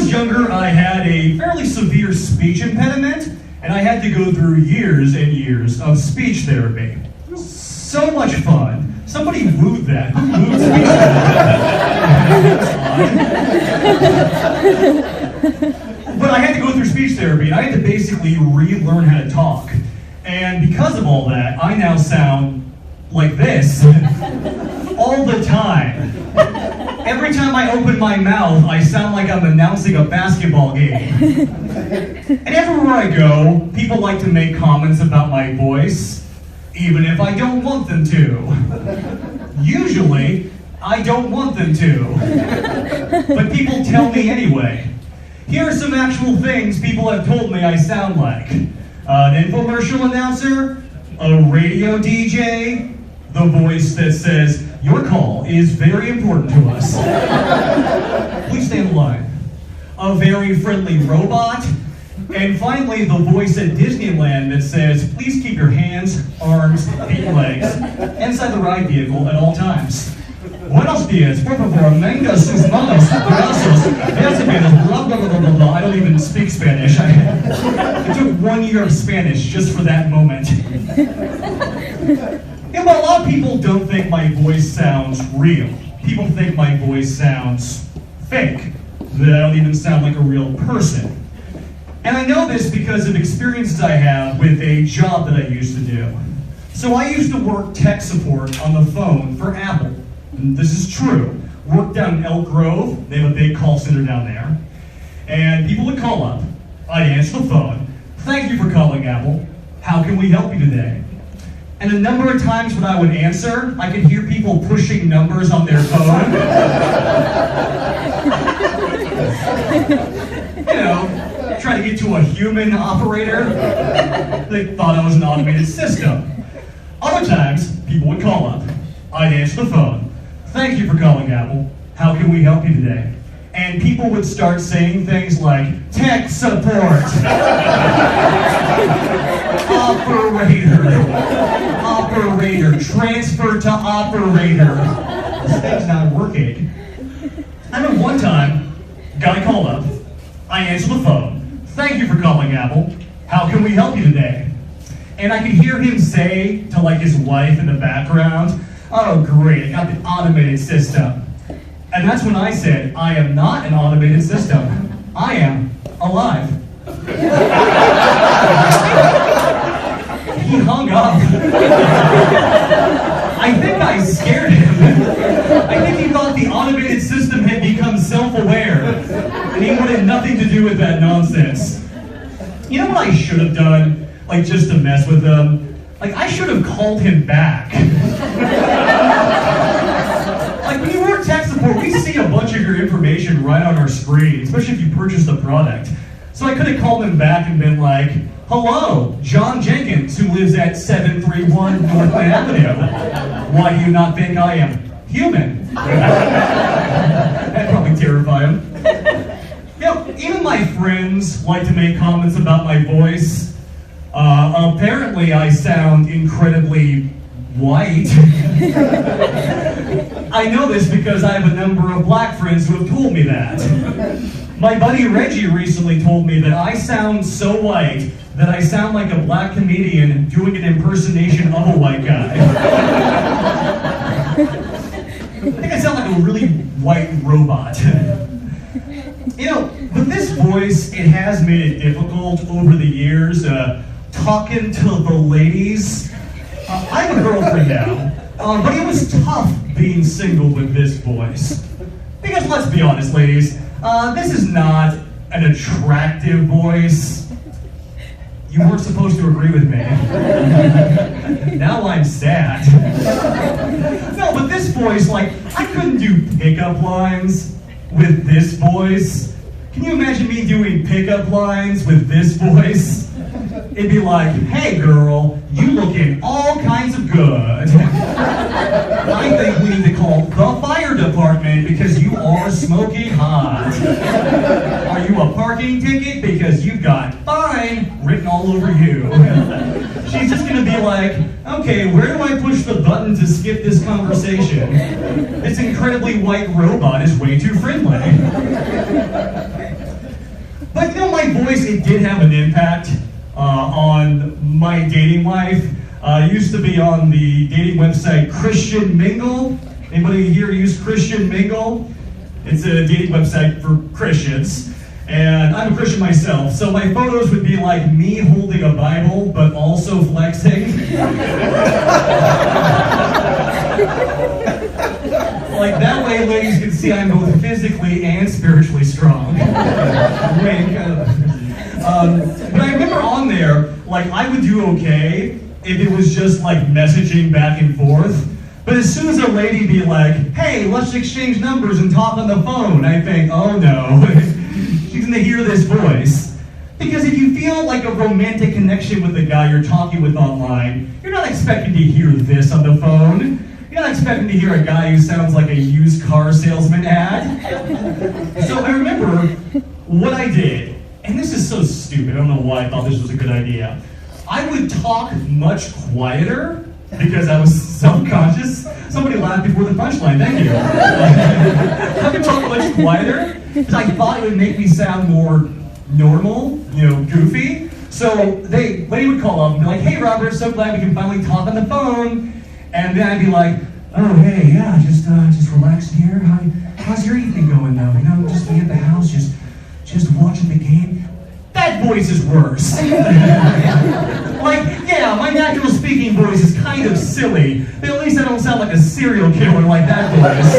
was younger, I had a fairly severe speech impediment, and I had to go through years and years of speech therapy. So much fun. Somebody wooed that. Who wooed speech therapy? But I had to go through speech therapy, and I had to basically relearn how to talk. And because of all that, I now sound like this all the time. Every time I open my mouth, I sound like I'm announcing a basketball game. And everywhere I go, people like to make comments about my voice, even if I don't want them to. Usually, I don't want them to. But people tell me anyway. Here are some actual things people have told me I sound like. An infomercial announcer, a radio DJ, the voice that says, "Your call is very important to us. Please stay in line." A very friendly robot, and finally the voice at Disneyland that says, "Please keep your hands, arms, feet, and legs inside the ride vehicle at all times. Buenos dias, por favor, venga sus manos, brazos, blah, blah, blah, blah, blah." I don't even speak Spanish. It took 1 year of Spanish just for that moment. Yeah, but a lot of people don't think my voice sounds real. People think my voice sounds fake, that I don't even sound like a real person. And I know this because of experiences I have with a job that I used to do. So I used to work tech support on the phone for Apple. And this is true. Worked down in Elk Grove. They have a big call center down there. And people would call up. I'd answer the phone. "Thank you for calling, Apple. How can we help you today?" And a number of times when I would answer, I could hear people pushing numbers on their phone. You know, trying to get to a human operator. They thought I was an automated system. Other times, people would call up. I'd answer the phone. "Thank you for calling, Apple. How can we help you today?" And people would start saying things like, "Tech support." Operator, transfer to operator. This thing's not working. I remember one time, guy called up, I answered the phone. "Thank you for calling, Apple. How can we help you today?" And I could hear him say to like his wife in the background, "Oh great, I got the automated system." And that's when I said, "I am not an automated system. I am alive." He hung up. I think I scared him. I think he thought the automated system had become self-aware, and he wanted nothing to do with that nonsense. You know what I should have done, like just to mess with him? Like I should have called him back. Like when you work tech support, we see a bunch of your information right on our screen, especially if you purchase the product. So I could have called him back and been like, "Hello, John Jenkins, who lives at 731 North Avenue. Why do you not think I am human?" That'd probably terrify him. You know, even my friends like to make comments about my voice. Apparently I sound incredibly white. I know this because I have a number of black friends who have told me that. My buddy Reggie recently told me that I sound so white that I sound like a black comedian doing an impersonation of a white guy. I think I sound like a really white robot. You know, with this voice, it has made it difficult over the years talking to the ladies. I have a girlfriend now, but it was tough being single with this voice. Because let's be honest, ladies, this is not an attractive voice. You weren't supposed to agree with me. Now I'm sad. No, but this voice, like, I couldn't do pickup lines with this voice. Can you imagine me doing pickup lines with this voice? It'd be like, "Hey girl, you looking all kinds of good. I think we need to call the fire department because you are smoking hot. Are you a parking ticket? Because you've got fine written all over you." She's just gonna be like, "Okay, where do I push the button to skip this conversation? This incredibly white robot is way too friendly." voice, it did have an impact on my dating life. I used to be on the dating website Christian Mingle. Anybody here use Christian Mingle? It's a dating website for Christians. And I'm a Christian myself, so my photos would be like me holding a Bible, but also flexing. Like that way ladies can see I'm both physically and spiritually strong. But I remember on there, like I would do okay if it was just like messaging back and forth. But as soon as a lady be like, hey, let's exchange numbers and talk on the phone, I think, oh no, she's gonna hear this voice. Because if you feel like a romantic connection with the guy you're talking with online, you're not expecting to hear this on the phone. You're not expecting to hear a guy who sounds like a used car salesman ad. So I remember what I did, and this is so stupid, I don't know why I thought this was a good idea. I would talk much quieter because I was self-conscious. Somebody laughed before the punchline, thank you. I would talk much quieter because I thought it would make me sound more normal, goofy. So lady would call up and be like, hey Robert, so glad we can finally talk on the phone. And then I'd be like, oh hey, yeah, just relaxing here. How's your evening going though? Just being at the house, just watching the game. That voice is worse. Like, yeah, my natural speaking voice is kind of silly, but at least I don't sound like a serial killer like that voice.